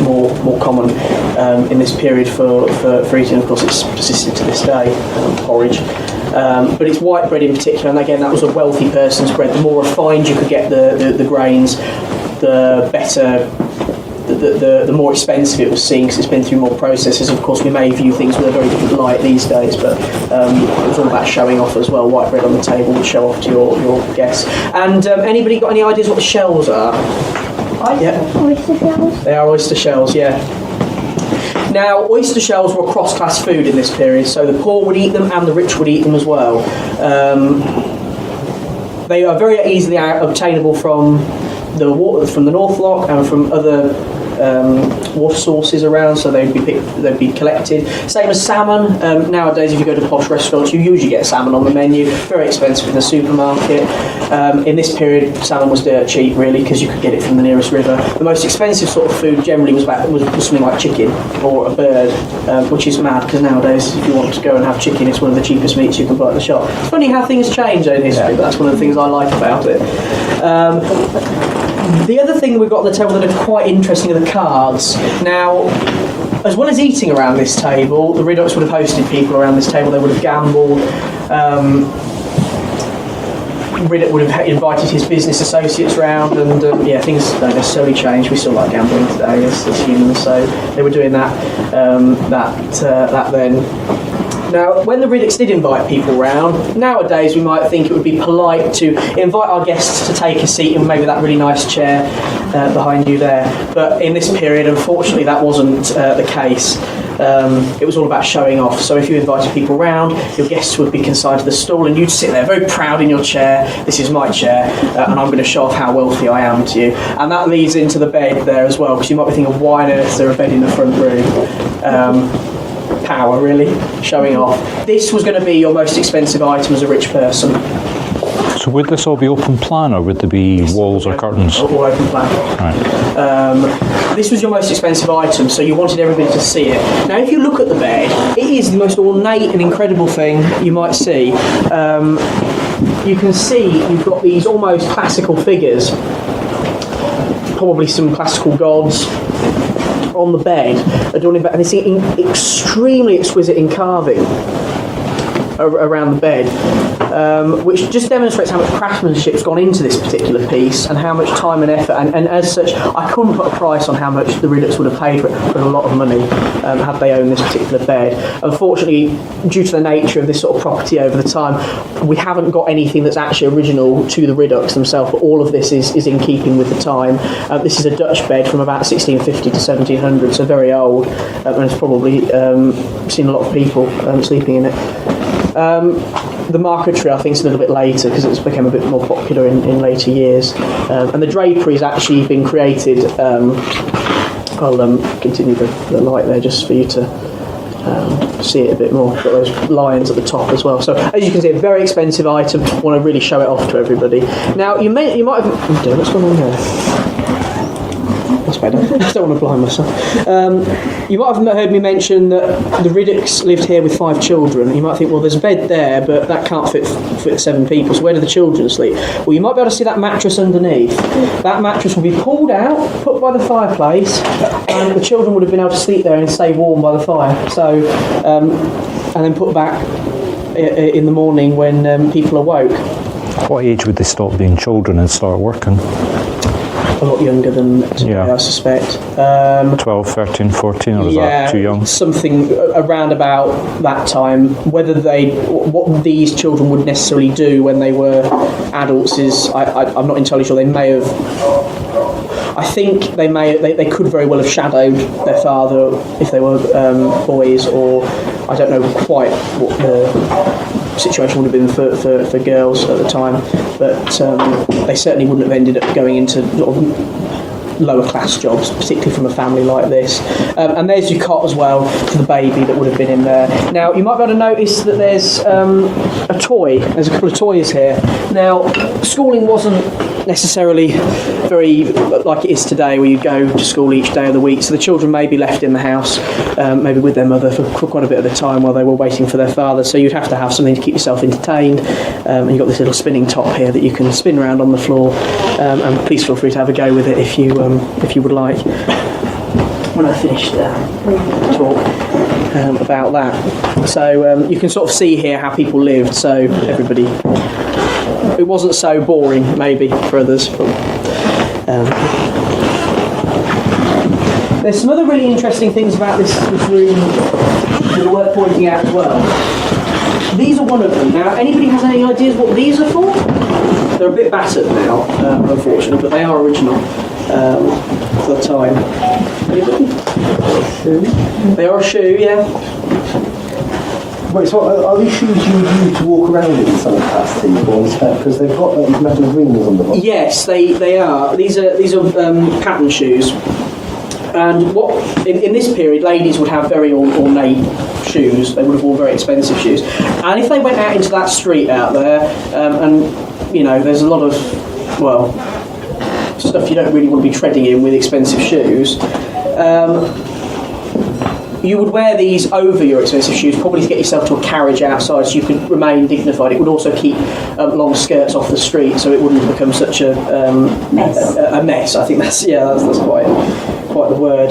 more common in this period for eating. Of course, it's persisted to this day, porridge. But it's white bread in particular, and again, that was a wealthy person's bread. The more refined you could get the grains, the better, the more expensive it was seen, because it's been through more processes. Of course, we may view things with a very different light these days, but it was all about showing off as well. White bread on the table would show off to your guests. And anybody got any ideas what the shells are? Oyster shells? They are oyster shells, yeah. Now, oyster shells were a cross-class food in this period, so the poor would eat them and the rich would eat them as well. They are very easily obtainable from the North Loch and from other water sources around, so they'd be collected. Same as salmon. Nowadays, if you go to posh restaurants, you usually get salmon on the menu. Very expensive in the supermarket. In this period, salmon was dirt cheap, really, because you could get it from the nearest river. The most expensive sort of food generally was something like chicken or a bird, which is mad, because nowadays, if you want to go and have chicken, it's one of the cheapest meats you can buy at the shop. It's funny how things change in history, but that's one of the things I like about it. The other thing we've got on the table that are quite interesting are the cards. Now, as well as eating around this table, the Ridocks would have hosted people around this table. They would have gambled. Riddoch would have invited his business associates round, and things don't necessarily change. We still like gambling today as humans, so they were doing that then. Now, when the Riddocks did invite people round, nowadays we might think it would be polite to invite our guests to take a seat in maybe that really nice chair behind you there. But in this period, unfortunately, that wasn't the case. It was all about showing off. So if you invited people round, your guests would be consigned to the stall, and you'd sit there very proud in your chair. This is my chair, and I'm going to show off how wealthy I am to you. And that leads into the bed there as well, because you might be thinking, why on earth is there a bed in the front room? Power, really, showing off. This was going to be your most expensive item as a rich person. So would this all be open plan, or would there be walls or curtains? All open plan. Right. This was your most expensive item, so you wanted everybody to see it. Now, if you look at the bed, it is the most ornate and incredible thing you might see. You can see you've got these almost classical figures, probably some classical gods, on the bed, adorning bed, and it's extremely exquisite in carving around the bed, which just demonstrates how much craftsmanship's gone into this particular piece and how much time and effort, and as such, I couldn't put a price on how much the Riddocks would have paid for it, but a lot of money had they owned this particular bed. Unfortunately, due to the nature of this sort of property over the time, we haven't got anything that's actually original to the Riddocks themselves, but all of this is in keeping with the time. This is a Dutch bed from about 1650 to 1700, so very old, and it's probably seen a lot of people sleeping in it. The marquetry, I think, is a little bit later, because it's become a bit more popular in later years. And the drapery has actually been created. I'll continue the light there just for you to see it a bit more. Got those lions at the top as well. So as you can see, a very expensive item. Want to really show it off to everybody. Now you might have. Oh dear, what's going on there? That's better. I just don't want to blind myself. You might have heard me mention that the Riddocks lived here with 5 children. You might think, well, there's a bed there, but that can't fit 7 people, so where do the children sleep? Well, you might be able to see that mattress underneath. That mattress will be pulled out, put by the fireplace, and the children would have been able to sleep there and stay warm by the fire. So, and then put back in the morning when people awoke. What age would they stop being children and start working? A lot younger than today, I suspect. 12, 13, 14, or was that too young? Something around about that time. What these children would necessarily do when they were adults is, I'm not entirely sure. They may have... I think they could very well have shadowed their father if they were boys, or I don't know quite what the situation would have been for girls at the time, but they certainly wouldn't have ended up going into sort of lower class jobs, particularly from a family like this. And there's your cot as well for the baby that would have been in there. Now you might be able to notice that there's a toy. There's a couple of toys here. Now schooling wasn't necessarily very like it is today, where you go to school each day of the week, so the children may be left in the house, maybe with their mother for quite a bit of the time while they were waiting for their father, so you'd have to have something to keep yourself entertained. And you've got this little spinning top here that you can spin around on the floor, and please feel free to have a go with it if you would like. When I finished talk about that, so you can sort of see here how people lived, so everybody, it wasn't so boring maybe for others. There's some other really interesting things about this room that are worth pointing out as well. These are one of them. Now, anybody has any ideas what these are for? They're a bit battered now, unfortunately, but they are original for the time. They are a shoe, yeah. Wait, so are these shoes you would use to walk around in some capacity, because they've got these metal rings on the bottom? Yes, they are. These are pattern shoes. And what in this period, ladies would have very ornate shoes. They would have worn very expensive shoes. And if they went out into that street out there, and you know, there's a lot of stuff you don't really want to be treading in with expensive shoes. You would wear these over your expensive shoes, probably to get yourself to a carriage outside so you could remain dignified. It would also keep long skirts off the street so it wouldn't become such a mess. A mess. I think that's quite the word.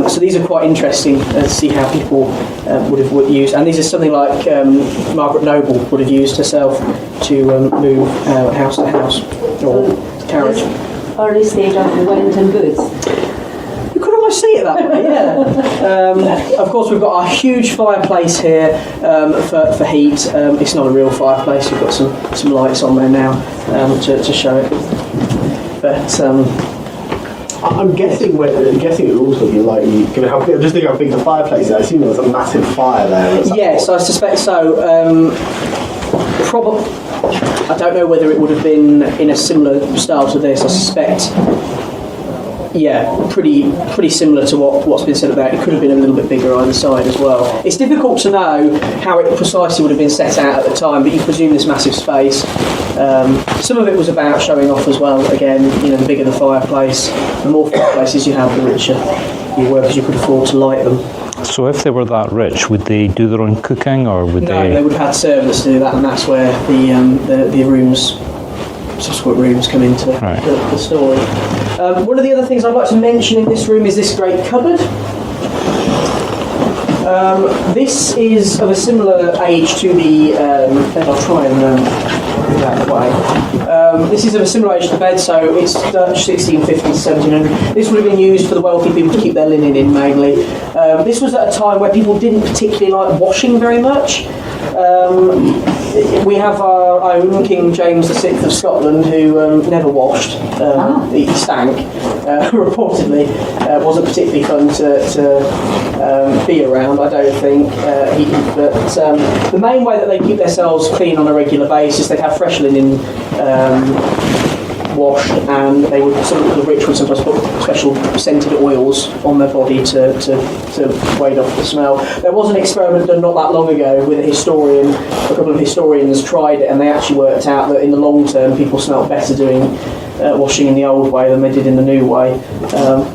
So these are quite interesting to see how people would have used. And these are something like Margaret Noble would have used herself to move house to house or carriage. Early stage of the Wellington boots. You could almost see it that way, yeah. Of course, we've got our huge fireplace here for heat. It's not a real fireplace. We've got some lights on there now to show it. But I'm guessing it would also be like, given how big, just think how big the fireplace is. I assume there was a massive fire there. Yes, I suspect so. Probably. I don't know whether it would have been in a similar style to this. I suspect. Yeah, pretty similar to what's been said about it. It could have been a little bit bigger either side as well. It's difficult to know how it precisely would have been set out at the time, but you presume this massive space. Some of it was about showing off as well. Again, you know, the bigger the fireplace, the more fireplaces you have, the richer you were, because you could afford to light them. So if they were that rich, would they do their own cooking, or would No, they would have had servants to do that, and that's where the rooms, subsequent rooms, come into the story. One of the other things I'd like to mention in this room is this great cupboard. This is of a similar age to the bed. I'll try and move out of the way. This is of a similar age to the bed, so it's Dutch 1650 to 1700. This would have been used for the wealthy people to keep their linen in mainly. This was at a time where people didn't particularly like washing very much. We have our own King James VI of Scotland, who never washed. He stank, reportedly. Wasn't particularly fun to be around, I don't think. But the main way that they keep themselves clean on a regular basis, they'd have fresh linen washed, and they would, some of the rich would sometimes put special scented oils on their body to ward off the smell. There was an experiment done not that long ago with a historian. A couple of historians tried it, and they actually worked out that in the long term people smelt better doing washing in the old way than they did in the new way.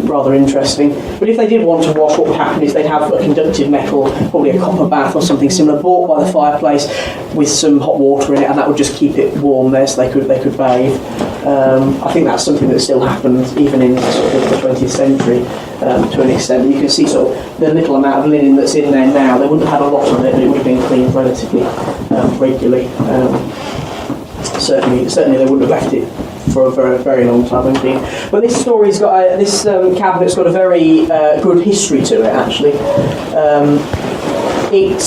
Rather interesting. But if they did want to wash, what would happen is they'd have a conductive metal, probably a copper bath or something similar, brought by the fireplace with some hot water in it, and that would just keep it warm there so they could bathe. I think that's something that still happens even in sort of the 20th century to an extent. You can see sort of the little amount of linen that's in there now. They wouldn't have had a lot of it, but it would have been cleaned relatively regularly. Certainly they wouldn't have left it for a very, very long time. But this story's got this cabinet's got a very good history to it. Actually, it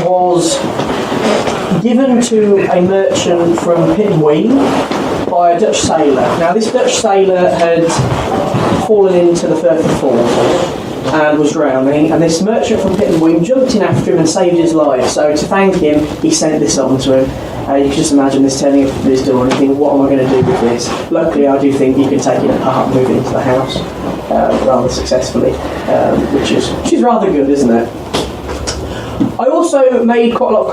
was given to a merchant from Pittenweem by a Dutch sailor. Now this Dutch sailor had fallen into the Firth of Forth and was drowning, and this merchant from Pittenweem jumped in after him and saved his life. So to thank him, he sent this on to him. You can just imagine this turning up at his door and thinking, what am I going to do with this? Luckily, I do think you can take it apart and move it into the house rather successfully, which is rather good, isn't it? I also made quite a lot of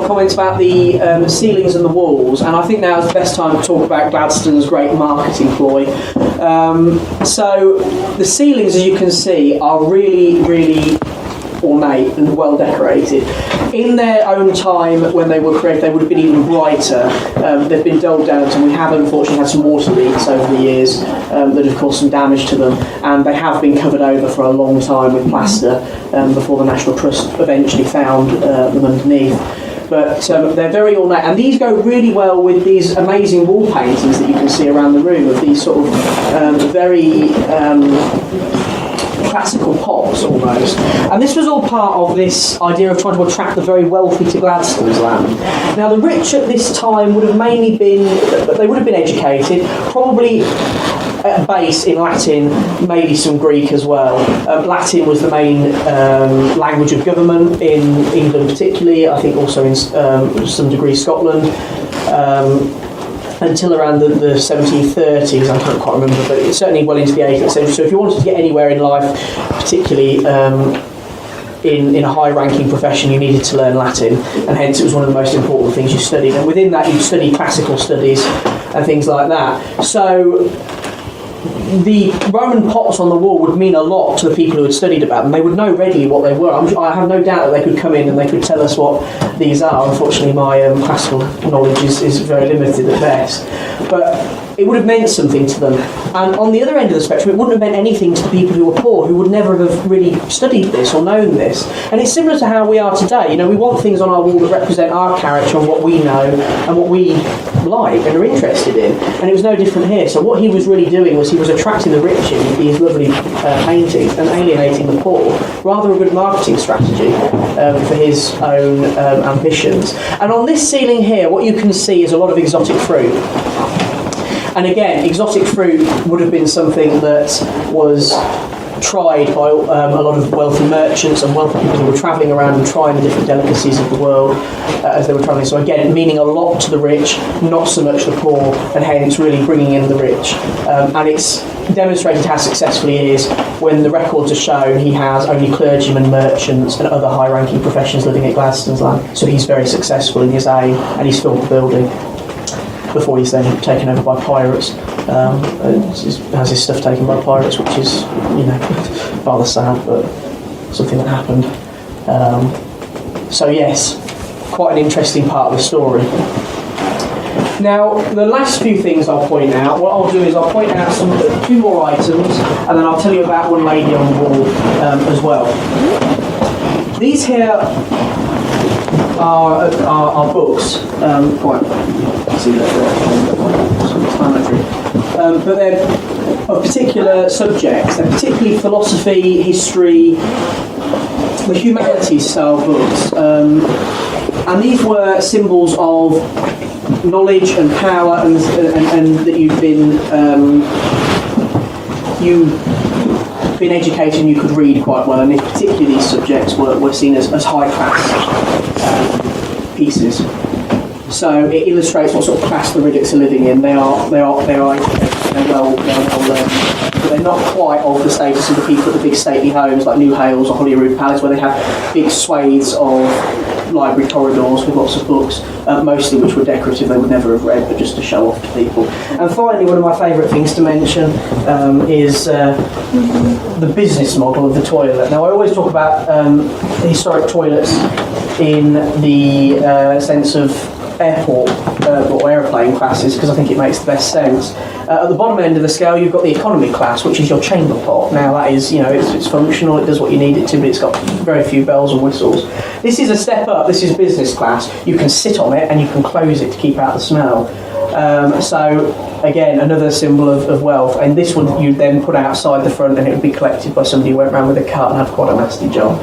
comments about the ceilings and the walls, and I think now is the best time to talk about Gladstone's great marketing ploy. So the ceilings, as you can see, are really, really ornate and well decorated. In their own time, when they were created, they would have been even brighter. They've been dulled down, and we have unfortunately had some water leaks over the years that have caused some damage to them, and they have been covered over for a long time with plaster before the National Trust eventually found them underneath. But they're very ornate, and these go really well with these amazing wall paintings that you can see around the room of these sort of very classical pops almost. And this was all part of this idea of trying to attract the very wealthy to Gladstone's land. Now the rich at this time would have mainly been, they would have been educated, probably at base in Latin, maybe some Greek as well. Latin was the main language of government in England particularly, I think also in some degree Scotland. Until around the 1730s, I can't quite remember, but it's certainly well into the 18th century. So if you wanted to get anywhere in life, particularly in a high-ranking profession, you needed to learn Latin, and hence it was one of the most important things you studied. And within that, you'd study classical studies and things like that. So the Roman pots on the wall would mean a lot to the people who had studied about them. They would know readily what they were. I have no doubt that they could come in and they could tell us what these are. Unfortunately, my classical knowledge is very limited at best. But it would have meant something to them. And on the other end of the spectrum, it wouldn't have meant anything to the people who were poor, who would never have really studied this or known this. And it's similar to how we are today. You know, we want things on our wall that represent our character and what we know and what we like and are interested in. And it was no different here. So what he was really doing was he was attracting the rich in with these lovely paintings and alienating the poor. Rather a good marketing strategy for his own ambitions. And on this ceiling here, what you can see is a lot of exotic fruit. And again, exotic fruit would have been something that was tried by a lot of wealthy merchants and wealthy people who were travelling around and trying the different delicacies of the world as they were travelling. So again, meaning a lot to the rich, not so much the poor, and hence really bringing in the rich. And it's demonstrated how successful he is when the records are shown. He has only clergymen, merchants and other high-ranking professions living at Gladstone's land. So he's very successful in his aim, and he's filled the building before he's then taken over by pirates. Has his stuff taken by pirates, which is, you know, rather sad, but something that happened. So yes, quite an interesting part of the story. Now, the last few things I'll point out, what I'll do is I'll point out two more items, and then I'll tell you about one lady on the wall as well. These here are books, see that but they're of particular subjects. They're particularly philosophy, history, the humanities style books, and these were symbols of knowledge and power, and that you've been educated and you could read quite well, and particularly these subjects were seen as high class pieces. So it illustrates what sort of class the Riddocks are living in. They're well learned, but they're not quite of the status of the people at the big stately homes like New Hales or Holyrood Palace, where they have big swathes of library corridors with lots of books, mostly which were decorative. They would never have read, but just to show off to people. And finally, one of my favourite things to mention is the business model of the toilet. Now, I always talk about historic toilets in the sense of airport or aeroplane classes, because I think it makes the best sense. At the bottom end of the scale, you've got the economy class, which is your chamber pot. Now that is, you know, it's functional, it does what you need it to, but it's got very few bells and whistles. This is a step up. This is business class. You can sit on it and you can close it to keep out the smell. So again, another symbol of wealth. And this one you'd then put outside the front, and it would be collected by somebody who went around with a cart and had quite a nasty job,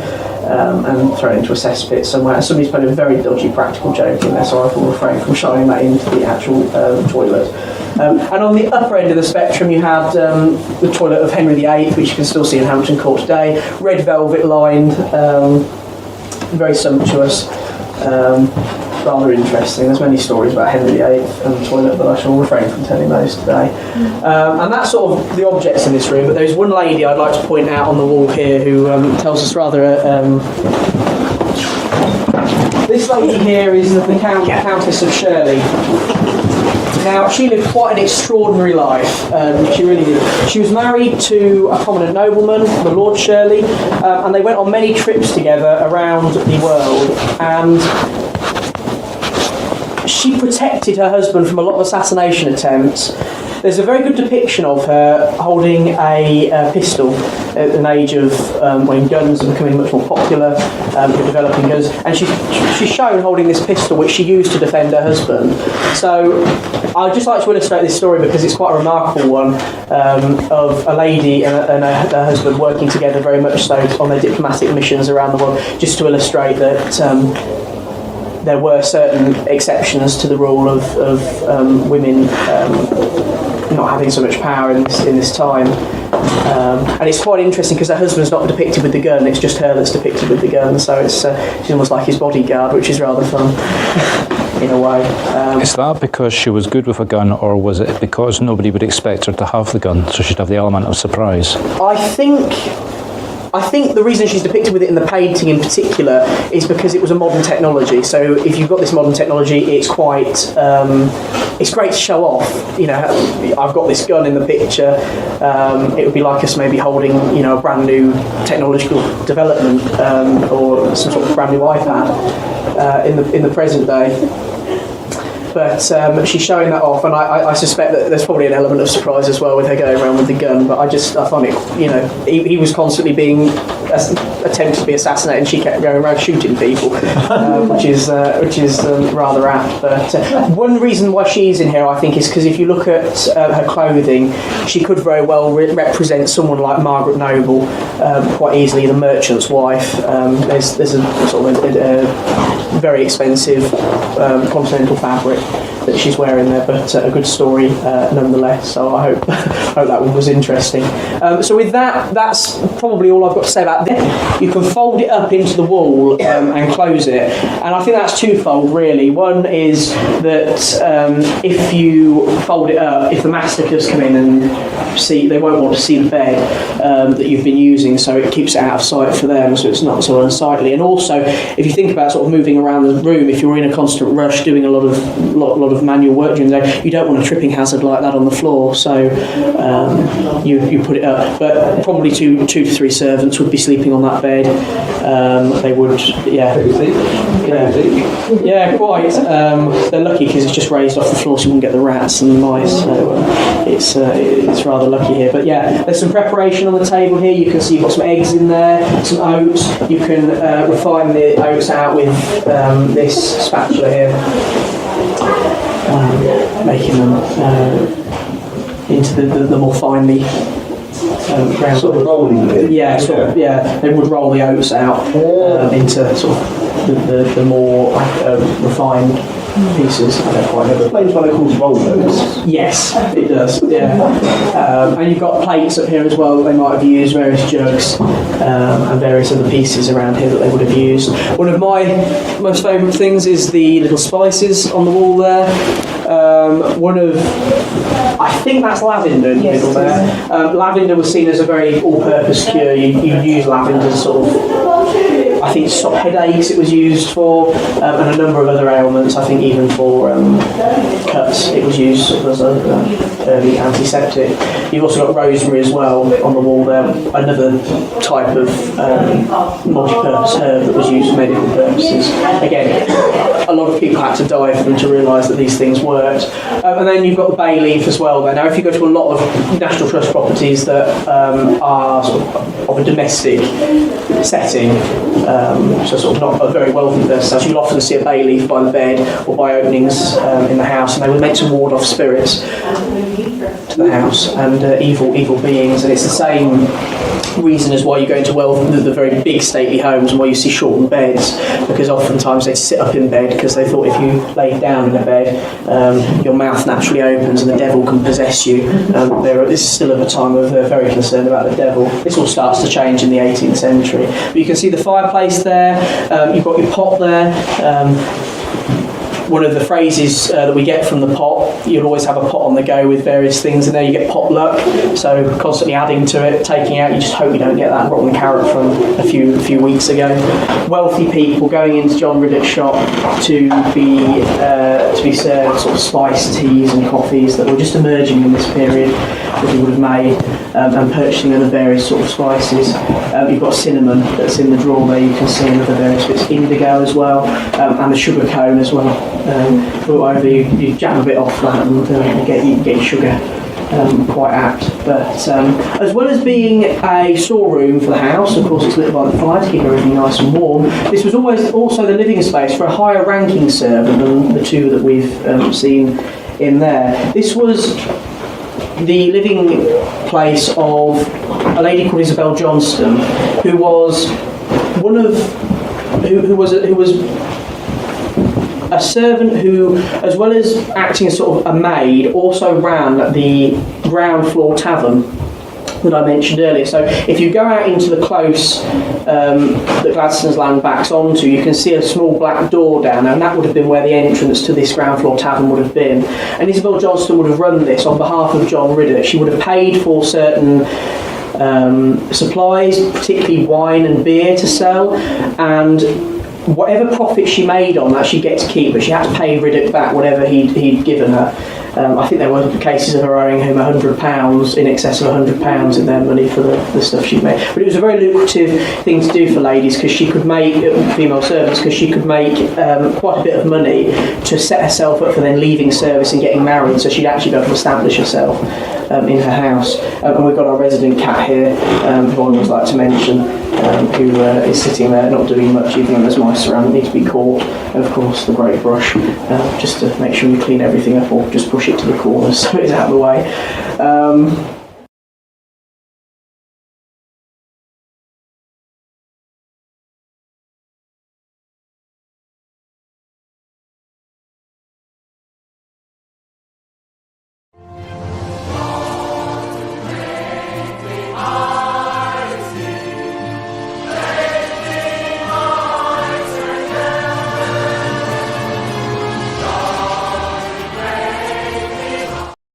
and thrown into a cesspit somewhere. And somebody's put a very dodgy practical joke in there, so I will refrain from showing that into the actual toilet. And on the upper end of the spectrum, you had the toilet of Henry VIII, which you can still see in Hampton Court today, red velvet lined, very sumptuous. Rather interesting. There's many stories about Henry VIII and the toilet, but I shall refrain from telling those today. And that's sort of the objects in this room, but there's one lady I'd like to point out on the wall here who tells us rather... this lady here is the Countess of Shirley. Now, she lived quite an extraordinary life. She really did. She was married to a prominent nobleman, the Lord Shirley, and they went on many trips together around the world. And she protected her husband from a lot of assassination attempts. There's a very good depiction of her holding a pistol at an age of when guns are becoming much more popular, developing guns, and she's shown holding this pistol which she used to defend her husband. So I'd just like to illustrate this story because it's quite a remarkable one, of a lady and her husband working together very much so on their diplomatic missions around the world, just to illustrate that there were certain exceptions to the rule of women not having so much power in this time. And it's quite interesting because her husband's not depicted with the gun, it's just her that's depicted with the gun, so it's she's almost like his bodyguard, which is rather fun in a way. Is that because she was good with a gun, or was it because nobody would expect her to have the gun, so she'd have the element of surprise? I think the reason she's depicted with it in the painting in particular is because it was a modern technology. So if you've got this modern technology, it's quite, it's great to show off. You know, I've got this gun in the picture. It would be like us maybe holding, you know, a brand new technological development or some sort of brand new iPad in the present day. But she's showing that off, and I suspect that there's probably an element of surprise as well with her going around with the gun. But I found it, you know, he was constantly being attempted to be assassinated, and she kept going around shooting people, which is rather apt. But one reason why she's in here, I think, is because if you look at her clothing, she could very well represent someone like Margaret Noble quite easily, the merchant's wife. There's a sort of a very expensive continental fabric that she's wearing there, but a good story nonetheless. So I hope that one was interesting. So with that, that's probably all I've got to say about that. You can fold it up into the wall and close it, and I think that's twofold really. One is that if you fold it up, if the massacres come in and see, they won't want to see the bed that you've been using, so it keeps it out of sight for them, so it's not so unsightly. And also, if you think about sort of moving around the room, if you're in a constant rush doing a lot of manual work during the day, you don't want a tripping hazard like that on the floor, so you put it up. But probably two to three servants would be sleeping on that bed. They would, yeah, quite. They're lucky because it's just raised off the floor, so you wouldn't get the rats and the mice. So it's rather lucky here. But yeah, there's some preparation on the table here. You can see you've got some eggs in there, some oats. You can refine the oats out with this spatula here, making them into the more finely ground. Sort of rolling it. Yeah, they would roll the oats out into sort of the more refined pieces. I don't quite know. The plain one called roll oats. Yes, it does. Yeah, and you've got plates up here as well that they might have used, various jugs and various other pieces around here that they would have used. One of my most favourite things is the little spices on the wall there. I think that's lavender in the middle there. Lavender was seen as a very all-purpose cure. You use lavender sort of, I think, to stop headaches it was used for, and a number of other ailments. I think even for cuts it was used as an early antiseptic. You've also got rosemary as well on the wall there, another type of multi-purpose herb that was used for medical purposes. Again, a lot of people had to die for them to realise that these things worked. And then you've got the bay leaf as well there. Now, if you go to a lot of National Trust properties that are sort of a domestic setting, so sort of not a very wealthy person's house, you'll often see a bay leaf by the bed or by openings in the house, and they were meant to ward off spirits to the house and evil beings. And it's the same reason as why you go into the very big stately homes and why you see shortened beds, because oftentimes they sit up in bed because they thought if you lay down in a bed, your mouth naturally opens and the devil can possess you. This is still at a time of they're very concerned about the devil. This all starts to change in the 18th century. But you can see the fireplace there, you've got your pot there. One of the phrases that we get from the pot, you'll always have a pot on the go with various things, and there you get potluck, so constantly adding to it, taking out. You just hope you don't get that rotten carrot from a few weeks ago. Wealthy people going into John Riddoch's shop to be served sort of spiced teas and coffees that were just emerging in this period that he would have made, and purchasing other various sort of spices. You've got cinnamon that's in the drawer there, you can see, and other various bits, indigo as well, and the sugar cone as well. Whatever you jam a bit off that and you get your sugar quite apt. But as well as being a storeroom for the house, of course it's lit by the fire to keep everything nice and warm, this was always also the living space for a higher ranking servant than the two that we've seen in there. This was the living place of a lady called Isabel Johnston, who was who was a servant who, as well as acting as sort of a maid, also ran the ground floor tavern that I mentioned earlier. So if you go out into the close that Gladstone's land backs onto, you can see a small black door down there, and that would have been where the entrance to this ground floor tavern would have been. And Isabel Johnston would have run this on behalf of John Riddoch. She would have paid for certain supplies, particularly wine and beer to sell, and whatever profit she made on that she'd get to keep, but she had to pay Riddoch back whatever he'd given her. I think there were cases of her owing him £100, in excess of £100 in their money for the stuff she'd made. But it was a very lucrative thing to do for ladies, because she could make, female servants, because she could make quite a bit of money to set herself up for then leaving service and getting married, so she'd actually be able to establish herself in her house. And we've got our resident cat here, who I always like to mention, who is sitting there not doing much, even though there's mice around that need to be caught. And of course the great brush, just to make sure you clean everything up, or just push it to the corners so it's out of the way.